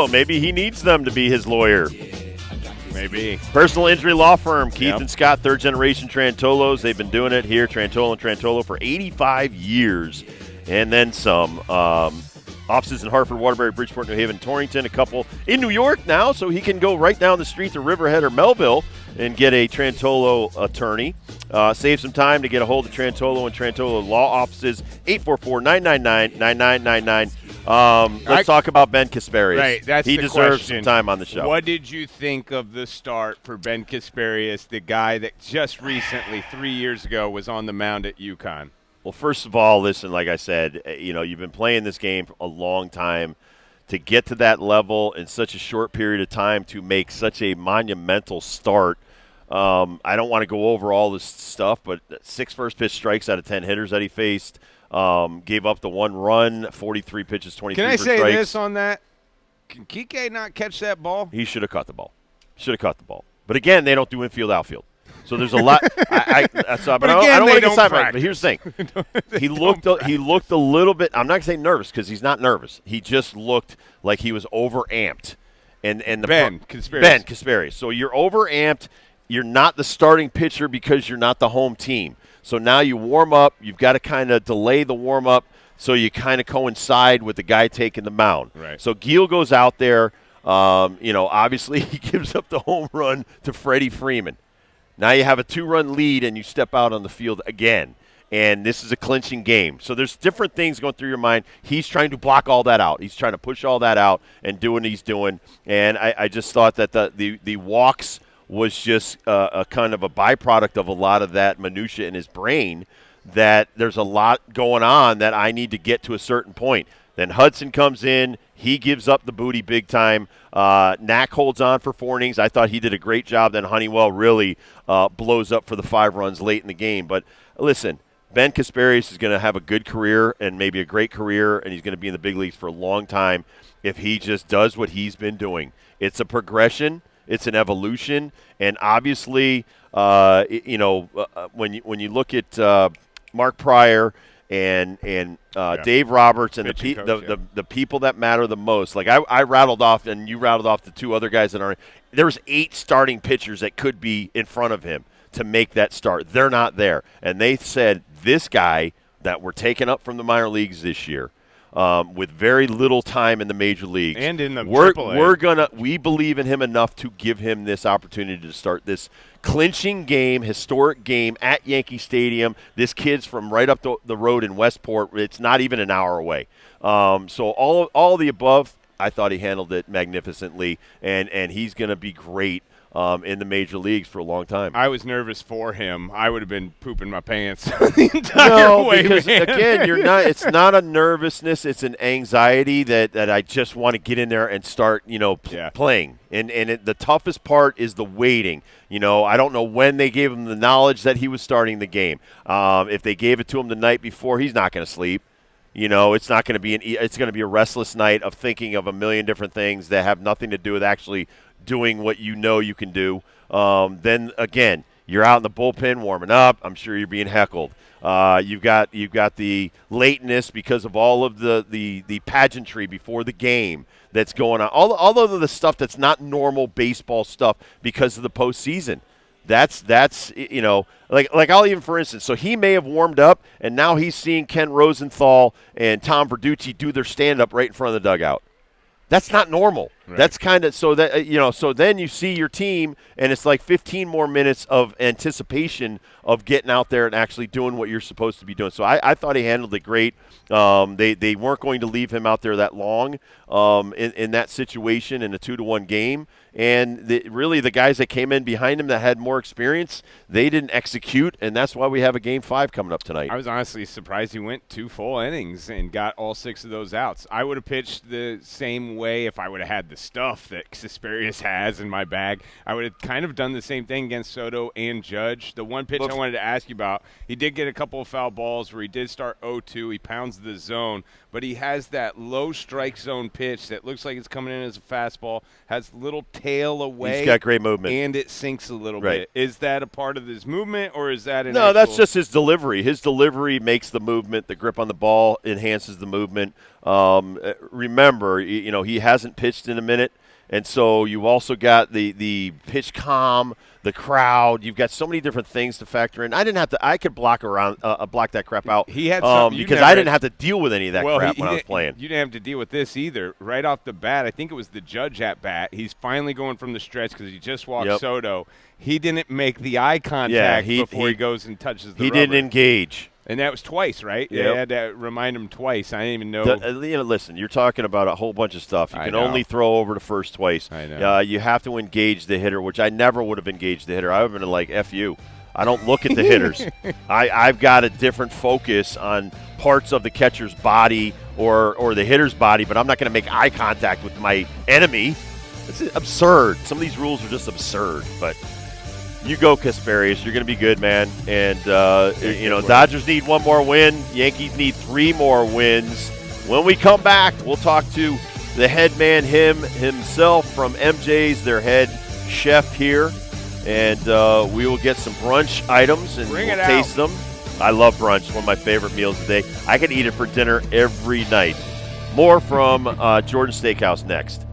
Maybe he needs them to be his lawyer. Maybe. Personal injury law firm, Keith and Scott, third-generation Trantolos. They've been doing it here, Trantolo and Trantolo, for 85 years and then some. Offices in Hartford, Waterbury, Bridgeport, New Haven, Torrington, a couple in New York now, so he can go right down the street to Riverhead or Melville and get a Trantolo attorney. Save some time to get a hold of Trantolo and Trantolo law offices, 844-999-9999. Let's talk about Ben Casparius. Right, that's he the deserves question. some time on the show. What did you think of the start for Ben Casparius, the guy that just recently, 3 years ago, was on the mound at Uconn? Well, first of all, listen, like I said, you've been playing this game for a long time. To get to that level in such a short period of time, to make such a monumental start, I don't want to go over all this stuff, but 6 first-pitch strikes out of 10 hitters that he faced, gave up the 1 run, 43 pitches, 23 Can I say strikes. this on that? Can Kike not catch that ball? He should have caught the ball. But, again, they don't do infield, outfield. So there's a lot. But I don't want to get sidetracked. But here's the thing: he looked a little bit. I'm not gonna say nervous because he's not nervous. He just looked like he was overamped. And Ben Casparius. So you're overamped. You're not the starting pitcher because you're not the home team. So now you warm up. You've got to kind of delay the warm up so you kind of coincide with the guy taking the mound. Right. So Gil goes out there. Obviously he gives up the home run to Freddie Freeman. Now you have a 2-run lead, and you step out on the field again. And this is a clinching game. So there's different things going through your mind. He's trying to block all that out. He's trying to push all that out and do what he's doing. And I just thought that the walks was just a kind of a byproduct of a lot of that minutia in his brain, that there's a lot going on that I need to get to a certain point. Then Hudson comes in. He gives up the booty big time. Knack holds on for 4 innings. I thought he did a great job. Then Honeywell really blows up for the 5 runs late in the game. But listen, Ben Casparius is going to have a good career and maybe a great career, and he's going to be in the big leagues for a long time if he just does what he's been doing. It's a progression. It's an evolution. And obviously, when you look at Mark Pryor and Dave Roberts and the people that matter the most. Like I rattled off, and you rattled off the 2 other guys that are – there's 8 starting pitchers that could be in front of him to make that start. They're not there. And they said this guy that we're taking up from the minor leagues this year, with very little time in the major leagues. And in the AAA. We believe in him enough to give him this opportunity to start this clinching game, historic game at Yankee Stadium. This kid's from right up the road in Westport. It's not even an hour away. So all the above, I thought he handled it magnificently, and he's going to be great in the major leagues for a long time. I was nervous for him. I would have been pooping my pants the entire way, because man. Again, you're not. It's not a nervousness. It's an anxiety that I just want to get in there and start, playing. And the toughest part is the waiting. I don't know when they gave him the knowledge that he was starting the game. If they gave it to him the night before, he's not going to sleep. It's not going to be it's going to be a restless night of thinking of a million different things that have nothing to do with actually doing what you can do. Then again, you're out in the bullpen warming up. I'm sure you're being heckled. You've got the lateness because of all of the pageantry before the game that's going on. All of the stuff that's not normal baseball stuff because of the postseason. That's like I'll even, for instance, so he may have warmed up, and now he's seeing Ken Rosenthal and Tom Verducci do their stand-up right in front of the dugout. That's not normal. Right. That's kind of so then you see your team, and it's like 15 more minutes of anticipation of getting out there and actually doing what you're supposed to be doing. So I thought he handled it great. They weren't going to leave him out there that long in that situation in a 2-1 game. And really the guys that came in behind him that had more experience, they didn't execute, and that's why we have a Game 5 coming up tonight. I was honestly surprised he went 2 full innings and got all 6 of those outs. I would have pitched the same way if I would have had the stuff that Casparius has in my bag. I would have kind of done the same thing against Soto and Judge. The one pitch I wanted to ask you about, he did get a couple of foul balls where he did start 0-2. He pounds the zone. but he has that low strike zone pitch that looks like it's coming in as a fastball, has little tail away. He's got great movement. And it sinks a little Right. bit. Is that a part of his movement, or is that an No, that's just his delivery. His delivery makes the movement. The grip on the ball enhances the movement. Remember, he hasn't pitched in a minute. And so you've also got the pitch calm, the crowd. You've got so many different things to factor in. I could block that crap out. He had something because I didn't have to deal with any of that crap when I was playing. You didn't have to deal with this either. Right off the bat, I think it was the Judge at bat. He's finally going from the stretch because he just walked Soto. He didn't make the eye contact before he goes and touches the rubber. He didn't engage. And that was twice, right? Yep. They had to remind him twice. I didn't even know. Listen, you're talking about a whole bunch of stuff. You can only throw over to first twice. I know. You have to engage the hitter, which I never would have engaged the hitter. I would have been like, F you. I don't look at the hitters. I've got a different focus on parts of the catcher's body or the hitter's body, but I'm not going to make eye contact with my enemy. It's absurd. Some of these rules are just absurd, but you go, Casparius. You're going to be good, man. And, Dodgers need one more win. Yankees need 3 more wins. When we come back, we'll talk to the head man himself from MJ's, their head chef here. And we will get some brunch items and we'll taste them. I love brunch. It's one of my favorite meals of the day. I could eat it for dinner every night. More from Jordan Steakhouse next.